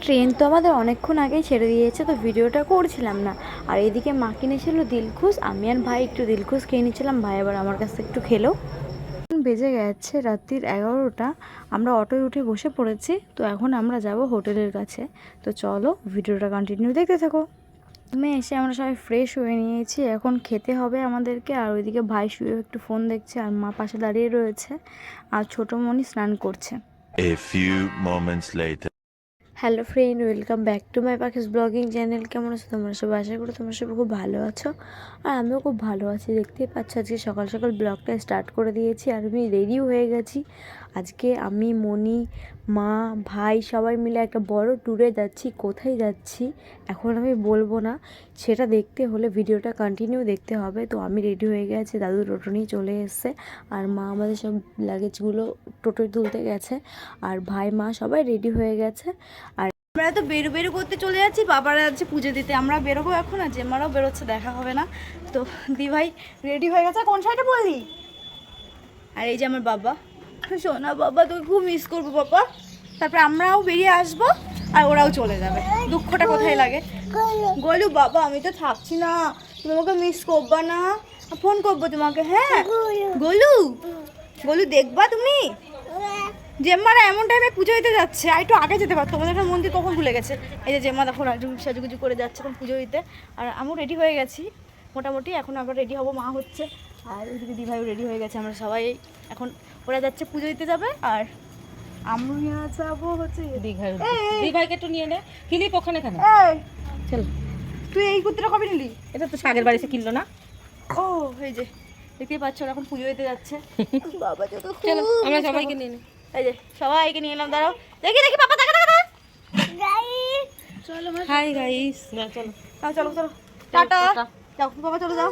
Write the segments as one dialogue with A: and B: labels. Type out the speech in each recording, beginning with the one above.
A: Train তো আমাদের অনেকক্ষণ আগেই ছেড়ে দিয়েছে, তো ভিডিওটা করছিলাম না। আর এদিকে মা কিনেছিল দিলখুশ, আমি আর ভাই একটু দিলখুশ খেয়ে নিচ্ছিলাম, ভাই আবার আমার কাছে একটু খেলো। বেজে গেছে রাত্রির 11টা। আমরা অটোয় উঠে বসে পড়েছি, তো এখন আমরা যাব হোটেলের কাছে। তো চলো ভিডিওটা কন্টিনিউ দেখতে থাকো। এসে আমরা সবাই ফ্রেশ হয়ে নিয়েছি, এখন খেতে হবে আমাদেরকে। আর ওইদিকে ভাই শুয়ে একটু ফোন দেখছে, আর মা পাশে দাঁড়িয়ে রয়েছে, আর ছোটো মনি স্নান করছে।
B: A few moments later.
A: Hello friend, welcome back to my Pakhi's blogging channel. কেমন আছো তোমরা সবাই? আশা করি তোমরা সবাই খুব ভালো আছো, আর আমিও খুব ভালো আছি। দেখতেই পাচ্ছ আজকে সকাল সকাল ব্লগটা স্টার্ট করে দিয়েছি, আর আমি রেডিও হয়ে গেছি। আজকে আমি, মনি, মা, ভাই সবাই মিলে একটা বড় ট্যুরে যাচ্ছি। কোথায় যাচ্ছি এখন আমি বলবো না, সেটা দেখতে হলে ভিডিওটা কন্টিনিউ দেখতে হবে। তো আমি রেডি হয়ে গেছি, দাদু টোটো নিয়ে চলে এসছে, আর মা আমাদের সব লাগেজগুলো টোটোয় তুলতে গেছে, আর ভাই মা সবাই রেডি হয়ে গেছে। আর আমরা তো বেরো করতে চলে যাচ্ছি, বাবারা যাচ্ছে পুজো দিতে, আমরা বেরোবো এখন, আর জেম্মারাও বেরোচ্ছে, দেখা হবে না। তো দি ভাই রেডি হয়ে গেছে। কোন সাইডে বললি? আর এই যে আমার বাবা, শোনা বাবা, তোকে খুব মিস করবো বাবা। তারপরে আমরাও বেরিয়ে আসবো, আর ওরাও চলে যাবে। দুঃখটা কোথায় লাগে? গলু বাবা, আমি তো থাকছি না, তুমি আমাকে মিস করবা না? ফোন করবো তোমাকে। হ্যাঁ গলু, গলু দেখবা তুমি? জেম্মারা এমন টাইমে পুজো দিতে যাচ্ছে, আর একটু আগে যেতে পারতো, তোমাদের মন্দির কখন ভুলে গেছে। এই যে জেম্মা দেখো সাজুগুজু করে যাচ্ছে এখন পুজো দিতে, আর আমিও রেডি হয়ে গেছি মোটামুটি। এখন আবার রেডি হবো, মা হচ্ছে, আর ওইদিকে দিভাইও রেডি হয়ে গেছে। আমরা সবাই এখন, ওরা যাচ্ছে পুজো দিতে যাবে, আর আমরা যাবো হচ্ছে দীঘায়।
C: দিভাইকে একটু নিয়ে নে। কিলিপ ওখানে কেন?
A: চল, তুই এই কুর্তিটা কবে নিলি?
C: এটা তো শাকের বাড়ি সে কিনলো না।
A: ও এই যে দেখতেই পাচ্ছ, ওরা এখন পুজো দিতে যাচ্ছে। বাবা চলো
C: আমরা সবাইকে নিয়ে নে।
A: এই যে সবাইকে নিয়ে এলাম, দাঁড়াও দেখি দেখি পাপা, দেখা দেখা চলো
C: হাই গাইস, চলো
A: চলো চলো, টাটা। যাও বাবা, চলে যাও।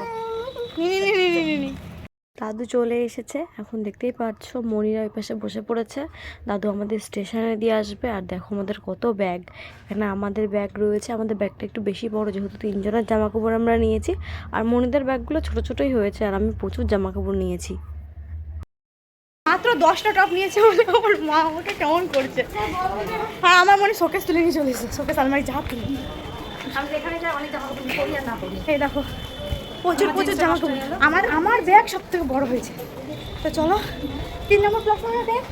A: দাদু চলে এসেছে, এখন দেখতেই পাচ্ছ মনিরা ওই পাশে বসে পড়েছে। দাদু আমাদের স্টেশনে দিয়ে আসবে। আর দেখো আমাদের কত ব্যাগ, এখানে আমাদের ব্যাগ রয়েছে। আমাদের ব্যাগটা একটু বেশি বড়, যেহেতু 3 জনের জামা কাপড় আমরা নিয়েছি, আর মনিদের ব্যাগগুলো ছোটো ছোটোই হয়েছে, আর আমি প্রচুর জামা কাপড় নিয়েছি। মাত্র 10টা টপ নিয়েছে বলে আমার মা আমাকে কেমন করছে। আর আমার মনে শোকেস তুলে নিয়ে চলে এসেছে, শোকেস আলমারি যা তুলে। আমি এখানে যাই, অনেক জামা কাপড় পরি আর না পরি। এই দেখো প্রচুর প্রচুর জামা কাপড়। আমার ব্যাগ সব থেকে বড় হয়েছে। তো চলো 3 নম্বর প্ল্যাটফর্মে ব্যাগ,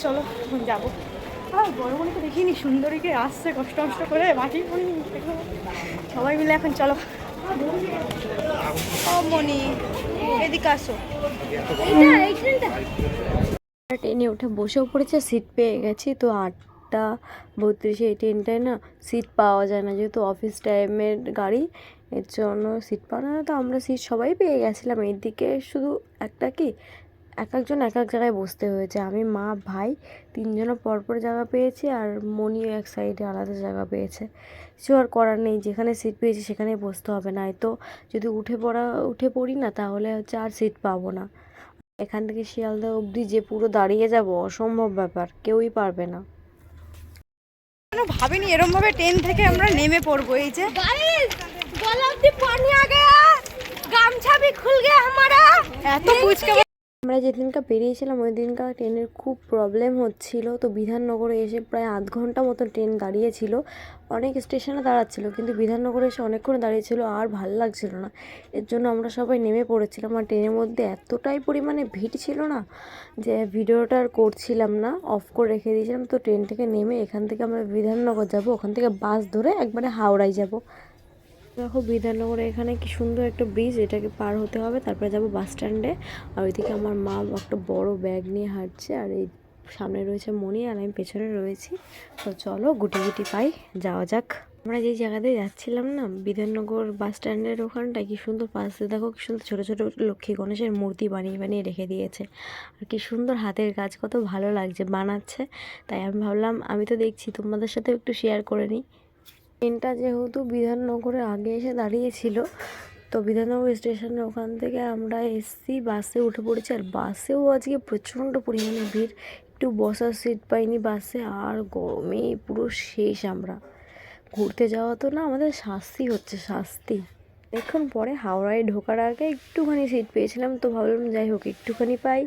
A: চলো এখন যাবো। আর বড় মনিকে দেখিনি, সুন্দরীকে আসছে কষ্ট কষ্ট করে, মাটি পড়ি সবাই মিলে। এখন চলো। ও মনি, এদিকে আসো। ট্রেনে উঠে বসেও পড়েছে, সিট পেয়ে গেছি। তো 8:32 এই ট্রেনটায় না সিট পাওয়া যায় না, যেহেতু অফিস টাইমের গাড়ি, এর জন্য সিট পাওয়া না। তো আমরা সিট সবাই পেয়ে গেছিলাম। এদিকে শুধু একটা কি, এক একজন এক এক জায়গায় বসতে হয়েছে। আমি, মা, ভাই 3জনের পরপর জায়গা পেয়েছি, আর মনিও এক সাইডে আলাদা জায়গা পেয়েছে। কিছু আর করার নেই, যেখানে সিট পেয়েছি সেখানেই বসতে হবে, না তো যদি উঠে পড়ি না, তাহলে হচ্ছে আর সিট পাবো না। এখান থেকে শিয়ালদা অবধি যে পুরো দাঁড়িয়ে যাব, অসম্ভব ব্যাপার, কেউই পারবে না। ভাবিনি এরম ভাবে ট্রেন থেকে আমরা নেমে পড়বো। এই যে এত ফুচকা। আমরা যেদিনকা বেরিয়েছিলাম ওই দিনকা ট্রেনের খুব প্রবলেম হচ্ছিল, তো বিধাননগরে এসে প্রায় 8 ঘন্টা মতো ট্রেন দাঁড়িয়েছিল। অনেক স্টেশনে দাঁড়াচ্ছিল, কিন্তু বিধাননগরে এসে অনেকক্ষণ দাঁড়িয়েছিল, আর ভালো লাগছিল না। এর জন্য আমরা সবাই নেমে পড়েছিলাম। আর ট্রেনের মধ্যে এতটাই পরিমাণে ভিড় ছিল না যে ভিডিওটা আর করছিলাম না, অফ করে রেখে দিয়েছিলাম। তো ট্রেন থেকে নেমে এখান থেকে আমরা বিধাননগর যাব, ওখান থেকে বাস ধরে একবারে হাওড়ায় যাব। দেখো বিধাননগরে এখানে কি সুন্দর একটা ব্রিজ, এটাকে পার হতে হবে, তারপরে যাব বাস স্ট্যান্ডে। আর ওইদিকে আমার মা একটা বড় ব্যাগ নিয়ে হাঁটছে, আর এই সামনে রয়েছে মনি, আর আমি পেছনে রয়েছি। তো চলো গুটি গুটি পাই যাওয়া যাক। আমরা যেই জায়গাতে যাচ্ছিলাম না, বিধাননগর বাস স্ট্যান্ডের ওখানটা কি সুন্দর, পাশে দেখো কি সুন্দর ছোটো ছোটো লক্ষ্মী গণেশের মূর্তি বানিয়ে বানিয়ে রেখে দিয়েছে। আর কি সুন্দর হাতের কাজ, কত ভালো লাগছে বানাচ্ছে। তাই আমি ভাবলাম আমি তো দেখছি, তোমাদের সাথেও একটু শেয়ার করে নিই। ট্রেনটা যেহেতু বিধাননগরের আগে এসে দাঁড়িয়েছিল, তো বিধাননগর স্টেশনের ওখান থেকে আমরা এসছি, বাসে উঠে পড়েছি। আর বাসেও আজকে প্রচণ্ড পরিমাণে ভিড়, একটু বসার সিট পাইনি বাসে, আর গরমে পুরো শেষ। আমরা ঘুরতে যাওয়া তো না, আমাদের শাস্তি হচ্ছে, শাস্তি। অনেকক্ষণ পরে হাওড়ায় ঢোকার আগে একটুখানি সিট পেয়েছিলাম, তো ভাবলাম যাই হোক একটুখানি পাই,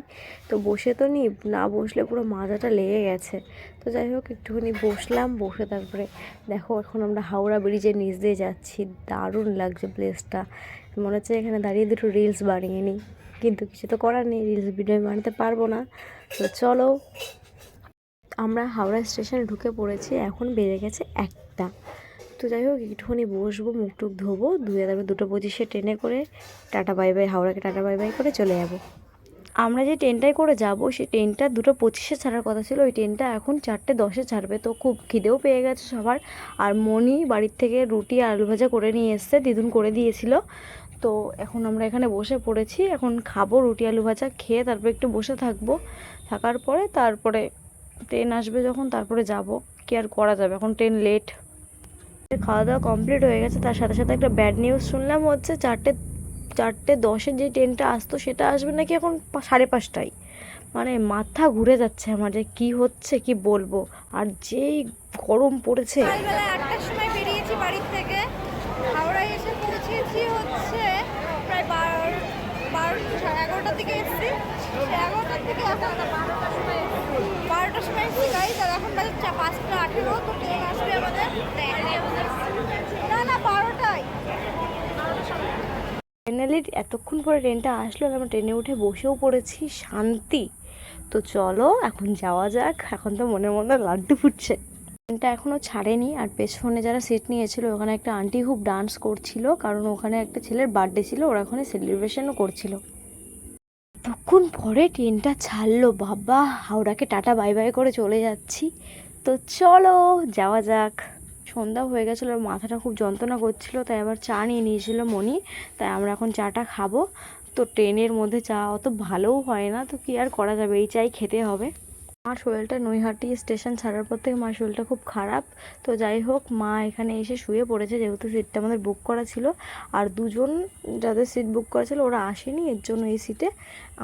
A: তো বসে তো নি, না বসলে পুরো মাথাটা লেগে গেছে। তো যাই হোক একটুখানি বসলাম, বসে তারপরে দেখো এখন আমরা হাওড়া ব্রিজের নিচ দিয়ে যাচ্ছি। দারুণ লাগছে প্লেসটা, মনে হচ্ছে এখানে দাঁড়িয়ে দুটো রিলস বানিয়ে নিই, কিন্তু কিছু তো করার নেই, রিলস ভিডিও বানাতে পারবো না। তো চলো, আমরা হাওড়া স্টেশনে ঢুকে পড়েছি, এখন বেজে গেছে 1টা। তো যাই হোক একটুখানি বসবো, মুখ টুক ধোবো, ধুয়ে তারপরে 2:25 ট্রেনে করে টাটা বাই বাই, হাওড়াকে টাটা বাই বাই করে চলে যাব। আমরা যে ট্রেনটায় করে যাব সেই ট্রেনটা 2:25 ছাড়ার কথা ছিল, ওই ট্রেনটা এখন 4:10 ছাড়বে। তো খুব খিদেও পেয়ে গেছে সবার, আর মনি বাড়ির থেকে রুটি আর আলু ভাজা করে নিয়ে এসছে, দিদুন করে দিয়েছিল। তো এখন আমরা এখানে বসে পড়েছি, এখন খাবো রুটি আলু ভাজা, খেয়ে তারপরে একটু বসে থাকবো, থাকার পরে তারপরে ট্রেন আসবে যখন তারপরে যাব। কি আর করা যাবে, এখন ট্রেন লেট। খাওয়া দাওয়া কমপ্লিট হয়ে গেছে, তার সাথে সাথে একটা ব্যাড নিউজ শুনলাম, হচ্ছে 4:10 যে ট্রেনটা আসতো সেটা আসবে নাকি এখন 5:30টায়। মানে মাথা ঘুরে যাচ্ছে আমার, যে কী হচ্ছে কি বলবো, আর যেই গরম পড়েছে।
D: সকালবেলা 8টার সময় বেরিয়েছি বাড়ির থেকে, হাওড়ায় এসে পৌঁছেছি হচ্ছে প্রায় 11টার দিকে এসেছি। 11টার থেকে এখন 12টার সময় এসেছি গাইজ, আর এখন বাজে 5:18। তো ট্রেন আসবে আমাদের, না না 12টায়।
A: ফাইনালি এতক্ষণ পরে ট্রেনটা আসলো, আমরা ট্রেনে উঠে বসেও পড়েছি, শান্তি। তো চলো এখন যাওয়া যাক, এখন তো মনে মনে লাড্ডু ফুটছে। ট্রেনটা এখনও ছাড়েনি, আর পেছনে যারা সিট নিয়েছিল ওখানে একটা আন্টি খুব ডান্স করছিল, কারণ ওখানে একটা ছেলের বার্থডে ছিল, ওরা ওখানে সেলিব্রেশনও করছিল। তখন পরে ট্রেনটা ছাড়লো, বাবা হাওড়াকে টাটা বাই বাই করে চলে যাচ্ছি। তো চলো যাওয়া যাক। সন্ধ্যা হয়ে গেছিলো, আর মাথাটা খুব যন্ত্রণা করছিলো, তাই আবার চা নিয়ে নিয়েছিল মনি, তাই আমরা এখন চাটা খাবো। তো ট্রেনের মধ্যে চা অত ভালোও হয় না, তো কি আর করা যাবে, এই চাই খেতে হবে। মার শরীরটা, নৈহাটি স্টেশন ছাড়ার পর থেকে মার শরীরটা খুব খারাপ। তো যাই হোক মা এখানে এসে শুয়ে পড়েছে, যেহেতু সিটটা আমাদের বুক করা ছিল, আর দুজন যাদের সিট বুক করা ছিল ওরা আসেনি, এর জন্য এই সিটে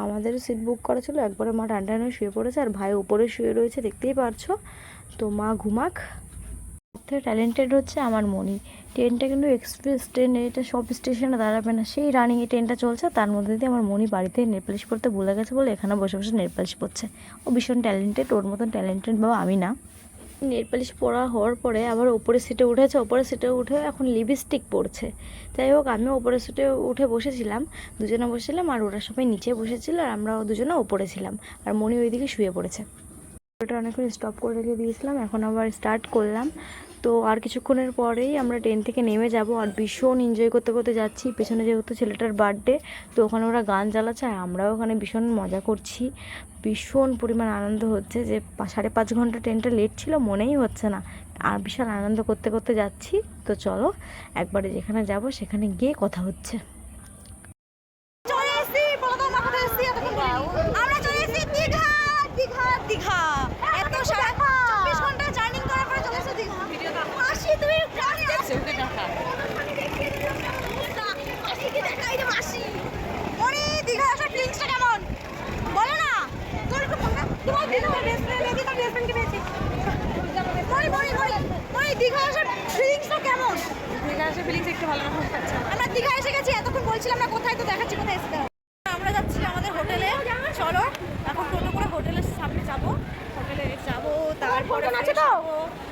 A: আমাদেরও সিট বুক করা ছিল। একবারে মা টান হয়ে শুয়ে পড়েছে, আর ভাই উপরে শুয়ে রয়েছে, দেখতেই পারছো। তো মা ঘুমাক। সবথেকে ট্যালেন্টেড হচ্ছে আমার মনি। ট্রেনটা কিন্তু এক্সপ্রেস ট্রেন, এটা সব স্টেশনে দাঁড়াবে না, সেই রানিংয়ে ট্রেনটা চলছে, তার মধ্যে দিয়ে আমার মনি বাড়িতে নেল পালিশ পরতে ভুলে গেছে বলে এখানে বসে বসে নেল পালিশ পরছে। ও ভীষণ ট্যালেন্টেড, ওর মতন ট্যালেন্টেড বাবা আমি না। নেল পালিশ পরা হওয়ার পরে আবার ওপরের সিটে উঠেছে, ওপরের সিটে উঠে এখন লিপস্টিক পরছে। যাই হোক আমি ওপরের সিটে উঠে বসেছিলাম, দুজনে বসেছিলাম, আর ওরা সবাই নিচে বসেছিল, আর আমরা দুজনে ওপরে ছিলাম, আর মনি ওইদিকে শুয়ে পড়েছে। ওটা অনেকক্ষণ স্টপ করে রেখে দিয়েছিলাম, এখন আবার স্টার্ট করলাম। তো আর কিছুক্ষণের পরেই আমরা ট্রেন থেকে নেমে যাব, আর ভীষণ এনজয় করতে করতে যাচ্ছি। পেছনে যেহেতু ছেলেটার বার্থডে, তো ওখানে ওরা গান চালাচ্ছে, আর আমরাও ওখানে ভীষণ মজা করছি, ভীষণ পরিমাণ আনন্দ হচ্ছে। যে 5.5 ঘন্টা ট্রেনটা লেট ছিল মনেই হচ্ছে না, আর বিশাল আনন্দ করতে করতে যাচ্ছি। তো চলো একবারে যেখানে যাব সেখানে গিয়ে কথা হচ্ছে।
D: চলে এসেছি, বলো তো আমরা কোথায় এসেছি এতক্ষণ বলিনি। আমরা চলে এসেছি দীঘা, দীঘা, দীঘা। এত 24 ঘন্টা জার্নি করার পরে চলে এসেছি দীঘা। মাসি তুমি গাড়ি দেখছো দেখা, মাসি কি দেখাই রে মাসি। মনি দীঘা আসার ফিলিংসটা কেমন বলো না, তোর একটু ফোন না, তোমার দীঘা বেস্ট ফ্রেন্ড নাকি তোর বেস্ট ফ্রেন্ডকে পেয়েছি। মনি মনি মনি মনি দীঘা আসার ফিলিংসটা কেমন? দীঘা আসার ফিলিংস একটু ভালো রকম পাচ্ছি। আমরা দীঘা এসে গেছি, এতক্ষণ বলছিলাম না কোথায়, তো দেখাচ্ছি কোথায় এসেছি। আমরা যাচ্ছি আমাদের হোটেলে, চলো এখন টোটো করে হোটেলের সামনে যাব, হোটেলে যাব, তারপরে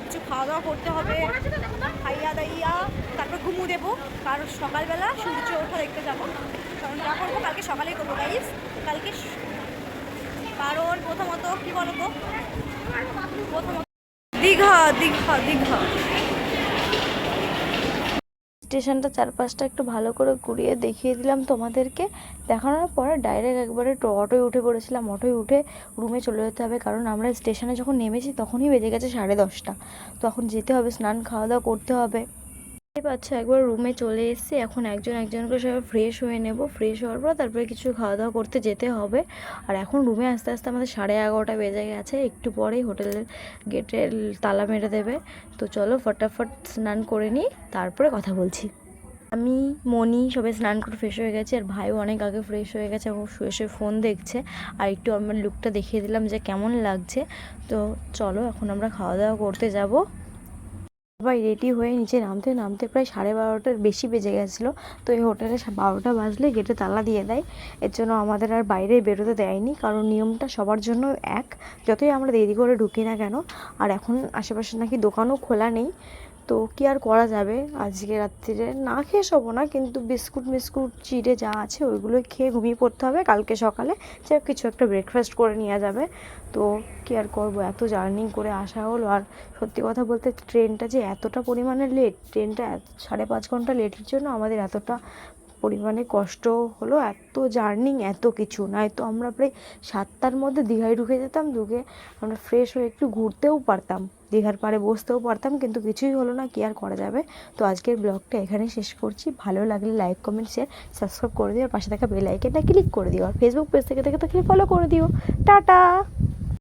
D: কিছু খাওয়া দাওয়া করতে হবে, খাইয়া দাইয়া তারপর ঘুমু দেবো, কারণ সকালবেলা সূর্য ওঠা দেখতে যাবো। কারণ যা করবো কালকে সকালেই করবো গাইস, কালকে কারণ প্রথমত কি বলতো, প্রথমত দীঘা দীঘা দীঘা
A: স্টেশনটা চারপাশটা একটু ভালো করে ঘুরিয়ে দেখিয়ে দিলাম তোমাদেরকে। দেখানোর পরে ডাইরেক্ট একবারে অটোয় উঠে পড়েছিলাম। অটোয় উঠে রুমে চলে যেতে হবে, কারণ আমরা স্টেশনে যখন নেমেছি তখনই বেজে গেছে 10:30। তো এখন যেতে হবে, স্নান খাওয়া দাওয়া করতে হবে। দেখতে পাচ্ছ একবার রুমে চলে এসেছি, এখন একজন একজন করে সবাই ফ্রেশ হয়ে নেব। ফ্রেশ হওয়ার পর তারপরে কিছু খাওয়া দাওয়া করতে যেতে হবে। আর এখন রুমে আস্তে আস্তে আমাদের 11:30 বেজে গেছে, একটু পরেই হোটেলের গেটের তালা মেরে দেবে। তো চলো ফটাফট স্নান করে নিই, তারপরে কথা বলছি। আমি মনি সবাই স্নান করে ফ্রেশ হয়ে গেছে, আর ভাইও অনেক আগে ফ্রেশ হয়ে গেছে, এবং শুয়ে শুয়ে ফোন দেখছে। আর একটু আমার লুকটা দেখিয়ে দিলাম যে কেমন লাগছে। তো চলো এখন আমরা খাওয়া দাওয়া করতে যাব। সবাই রেডি হয়ে নিচে নামতে নামতে প্রায় 12:30টার বেশি বেজে গেছিলো। তো এই হোটেলে 12টা বাজলে গেটে তালা দিয়ে দেয়, এর জন্য আমাদের আর বাইরে বেরোতে দেয়নি, কারণ নিয়মটা সবার জন্য এক, যতই আমরা দেরি করে ঢুকি না কেন। আর এখন আশেপাশে নাকি দোকানও খোলা নেই, তো কি আর করা যাবে, আজকে রাত্রিরে না খেয়ে শোবো না, কিন্তু বিস্কুট চিড়ে যা আছে ওইগুলো খেয়ে ঘুমিয়ে পড়তে হবে। কালকে সকালে যে কিছু একটা ব্রেকফাস্ট করে নেওয়া যাবে। তো কি আর করবো, এত জার্নি করে আসা হলো। আর সত্যি কথা বলতে ট্রেনটা যে এতটা পরিমাণে লেট, ট্রেনটা 5.5 ঘন্টা লেটের জন্য আমাদের এতটা পরিমাণে কষ্ট হলো, এত জার্নি এত কিছু। নয়তো আমরা প্রায় 7টার মধ্যে দীঘায় ঢুকে যেতাম, ঢুকে আমরা ফ্রেশ হয়ে একটু ঘুরতেও পারতাম, দীঘার পাড়ে বসতেও পারতাম, কিন্তু কিছুই হলো না, কি আর করা যাবে। তো আজকের ব্লগটা এখানেই শেষ করছি। ভালো লাগলে লাইক কমেন্ট শেয়ার সাবস্ক্রাইব করে দিও, আর পাশে থাকা বেল আইকনটা ক্লিক করে দিও, আর ফেসবুক পেজ থেকে তো ক্লিক ফলো করে দিও। টাটা।